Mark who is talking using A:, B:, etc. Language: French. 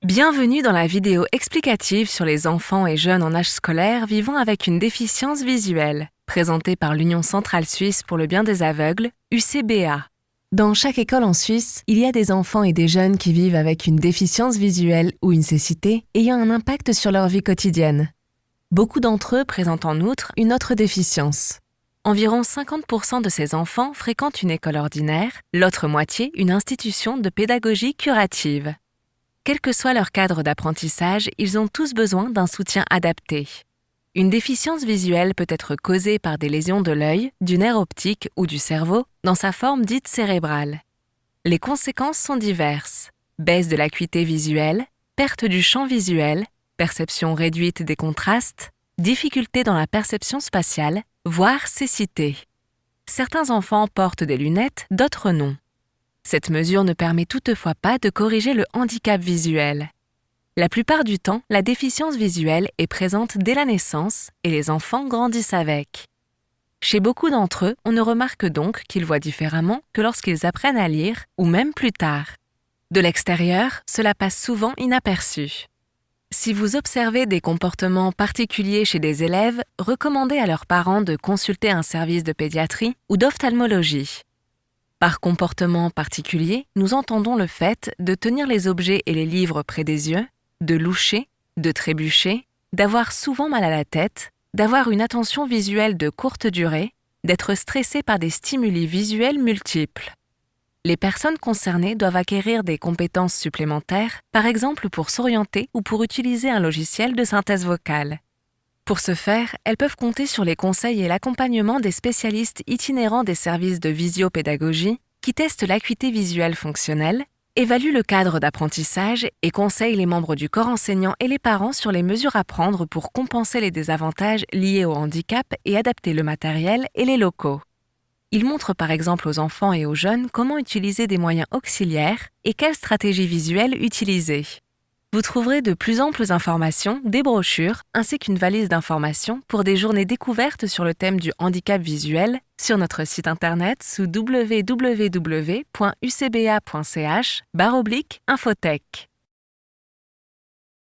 A: Bienvenue dans la vidéo explicative sur les enfants et jeunes en âge scolaire vivant avec une déficience visuelle, présentée par l'Union centrale suisse pour le bien des aveugles, UCBA. Dans chaque école en Suisse, il y a des enfants et des jeunes qui vivent avec une déficience visuelle ou une cécité ayant un impact sur leur vie quotidienne. Beaucoup d'entre eux présentent en outre une autre déficience. Environ 50% de ces enfants fréquentent une école ordinaire, l'autre moitié une institution de pédagogie curative. Quel que soit leur cadre d'apprentissage, ils ont tous besoin d'un soutien adapté. Une déficience visuelle peut être causée par des lésions de l'œil, du nerf optique ou du cerveau dans sa forme dite cérébrale. Les conséquences sont diverses. Baisse de l'acuité visuelle, perte du champ visuel, perception réduite des contrastes, difficultés dans la perception spatiale, voire cécité. Certains enfants portent des lunettes, d'autres non. Cette mesure ne permet toutefois pas de corriger le handicap visuel. La plupart du temps, la déficience visuelle est présente dès la naissance et les enfants grandissent avec. Chez beaucoup d'entre eux, on ne remarque donc qu'ils voient différemment que lorsqu'ils apprennent à lire ou même plus tard. De l'extérieur, cela passe souvent inaperçu. Si vous observez des comportements particuliers chez des élèves, recommandez à leurs parents de consulter un service de pédiatrie ou d'ophtalmologie. Par comportement particulier, nous entendons le fait de tenir les objets et les livres près des yeux, de loucher, de trébucher, d'avoir souvent mal à la tête, d'avoir une attention visuelle de courte durée, d'être stressé par des stimuli visuels multiples. Les personnes concernées doivent acquérir des compétences supplémentaires, par exemple pour s'orienter ou pour utiliser un logiciel de synthèse vocale. Pour ce faire, elles peuvent compter sur les conseils et l'accompagnement des spécialistes itinérants des services de visiopédagogie qui testent l'acuité visuelle fonctionnelle, évaluent le cadre d'apprentissage et conseillent les membres du corps enseignant et les parents sur les mesures à prendre pour compenser les désavantages liés au handicap et adapter le matériel et les locaux. Ils montrent par exemple aux enfants et aux jeunes comment utiliser des moyens auxiliaires et quelles stratégies visuelles utiliser. Vous trouverez de plus amples informations, des brochures, ainsi qu'une valise d'informations pour des journées découvertes sur le thème du handicap visuel sur notre site internet sous www.ucba.ch/infotech.